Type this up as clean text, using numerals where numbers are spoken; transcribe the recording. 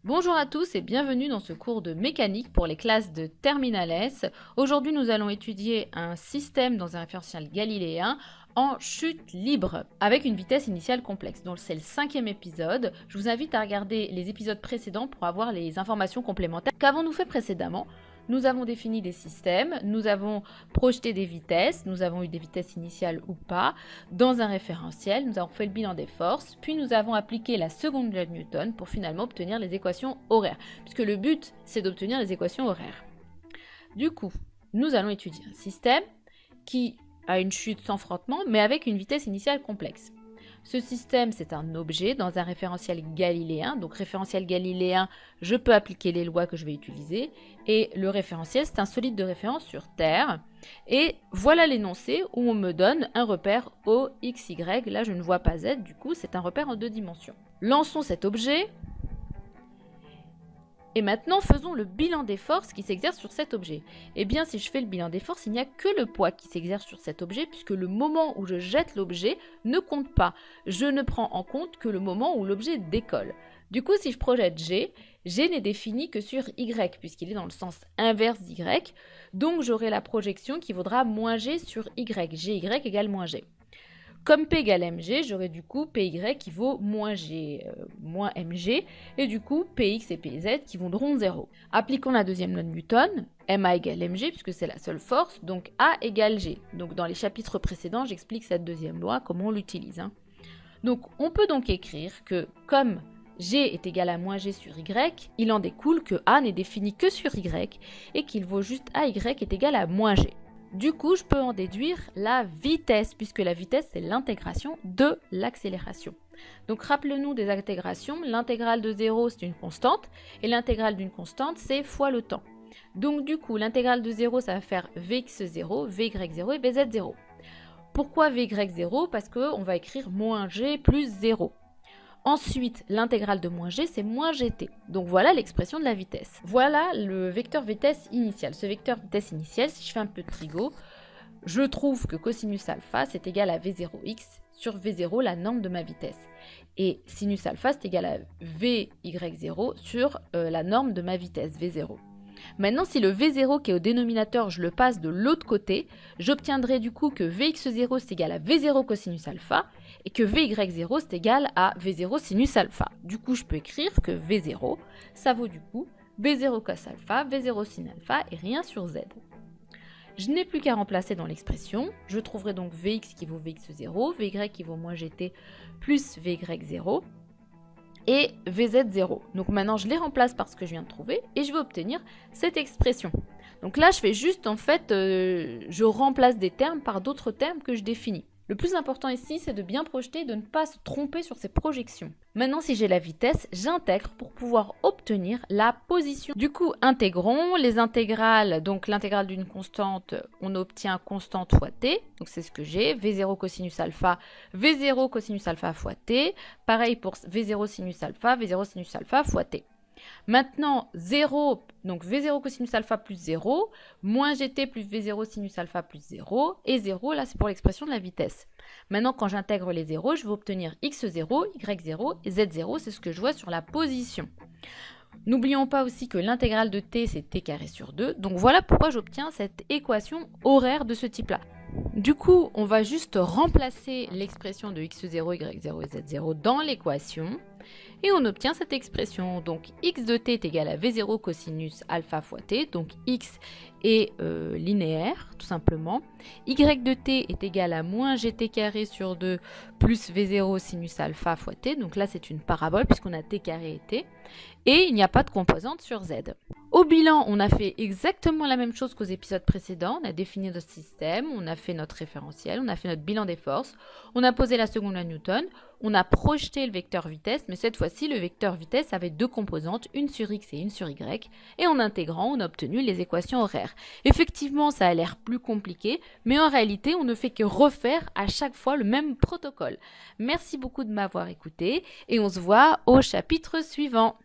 Bonjour à tous et bienvenue dans ce cours de mécanique pour les classes de Terminal S. Aujourd'hui, nous allons étudier un système dans un référentiel galiléen en chute libre avec une vitesse initiale complexe. Donc c'est le 5e épisode. Je vous invite à regarder les épisodes précédents pour avoir les informations complémentaires. Qu'avons-nous fait précédemment ? Nous avons défini des systèmes, nous avons projeté des vitesses, nous avons eu des vitesses initiales ou pas, dans un référentiel, nous avons fait le bilan des forces, puis nous avons appliqué la seconde loi de Newton pour finalement obtenir les équations horaires, puisque le but c'est d'obtenir les équations horaires. Du coup, nous allons étudier un système qui a une chute sans frottement, mais avec une vitesse initiale complexe. Ce système, c'est un objet dans un référentiel galiléen. Donc, référentiel galiléen, je peux appliquer les lois que je vais utiliser. Et le référentiel, c'est un solide de référence sur Terre. Et voilà l'énoncé où on me donne un repère O, X, Y. Là, je ne vois pas Z. Du coup, c'est un repère en 2 dimensions. Lançons cet objet. Et maintenant, faisons le bilan des forces qui s'exercent sur cet objet. Eh bien, si je fais le bilan des forces, il n'y a que le poids qui s'exerce sur cet objet, puisque le moment où je jette l'objet ne compte pas. Je ne prends en compte que le moment où l'objet décolle. Du coup, si je projette G n'est défini que sur Y, puisqu'il est dans le sens inverse d'Y. Donc, j'aurai la projection qui vaudra moins G sur Y. Gy égale moins G. Comme P égale mg, j'aurai du coup Py qui vaut moins g moins mg, et du coup Px et Pz qui vaudront 0. Appliquons la deuxième loi de Newton, Ma égale mg, puisque c'est la seule force, donc A égale g. Donc dans les chapitres précédents, j'explique cette deuxième loi, comment on l'utilise. Donc on peut donc écrire que comme g est égal à moins g sur y, il en découle que A n'est défini que sur y, et qu'il vaut juste AY est égal à moins g. Du coup, je peux en déduire la vitesse, puisque la vitesse, c'est l'intégration de l'accélération. Donc, rappelez-nous des intégrations. L'intégrale de 0, c'est une constante, et l'intégrale d'une constante, c'est fois le temps. Donc, du coup, l'intégrale de 0, ça va faire Vx0, Vy0 et Vz0. Pourquoi Vy0 ? Parce qu'on va écrire moins g plus 0. Ensuite, l'intégrale de moins g, c'est moins gt. Donc voilà l'expression de la vitesse. Voilà le vecteur vitesse initial. Ce vecteur vitesse initial, si je fais un peu de trigo, je trouve que cosinus alpha, c'est égal à v0x sur v0, la norme de ma vitesse. Et sinus alpha, c'est égal à vy0 sur la norme de ma vitesse, v0. Maintenant, si le V0 qui est au dénominateur, je le passe de l'autre côté, j'obtiendrai du coup que Vx0 c'est égal à V0 cosinus alpha et que Vy0 c'est égal à V0 sinus alpha. Du coup, je peux écrire que V0, ça vaut du coup V0 cos alpha, V0 sin alpha et rien sur Z. Je n'ai plus qu'à remplacer dans l'expression. Je trouverai donc Vx qui vaut Vx0, Vy qui vaut moins Gt plus Vy0. Et Vz0. Donc maintenant, je les remplace par ce que je viens de trouver et je vais obtenir cette expression. Donc là, je fais juste, en fait, je remplace des termes par d'autres termes que je définis. Le plus important ici, c'est de bien projeter et de ne pas se tromper sur ces projections. Maintenant, si j'ai la vitesse, j'intègre pour pouvoir obtenir la position. Du coup, intégrons les intégrales. Donc l'intégrale d'une constante, on obtient constante fois t. Donc c'est ce que j'ai. V0 cosinus alpha, V0 cosinus alpha fois t. Pareil pour V0 sinus alpha, V0 sinus alpha fois t. Maintenant, 0, donc V0 cosinus alpha plus 0, moins Gt plus V0 sinus alpha plus 0, et 0, là c'est pour l'expression de la vitesse. Maintenant, quand j'intègre les 0, je vais obtenir x0, y0 et z0, c'est ce que je vois sur la position. N'oublions pas aussi que l'intégrale de t, c'est t carré sur 2, donc voilà pourquoi j'obtiens cette équation horaire de ce type-là. Du coup, on va juste remplacer l'expression de x0, y0 et z0 dans l'équation, et on obtient cette expression. Donc x de t est égal à v0 cosinus alpha fois t, donc x est linéaire tout simplement. Y de t est égal à moins gt carré sur 2 plus v0 sinus alpha fois t, donc là c'est une parabole puisqu'on a t carré et t, et il n'y a pas de composante sur z. Au bilan, on a fait exactement la même chose qu'aux épisodes précédents, on a défini notre système, on a fait notre référentiel, on a fait notre bilan des forces, on a posé la seconde loi de Newton, on a projeté le vecteur vitesse, mais cette fois-ci, le vecteur vitesse avait deux composantes, une sur x et une sur y, et en intégrant, on a obtenu les équations horaires. Effectivement, ça a l'air plus compliqué, mais en réalité, on ne fait que refaire à chaque fois le même protocole. Merci beaucoup de m'avoir écouté, et on se voit au chapitre suivant.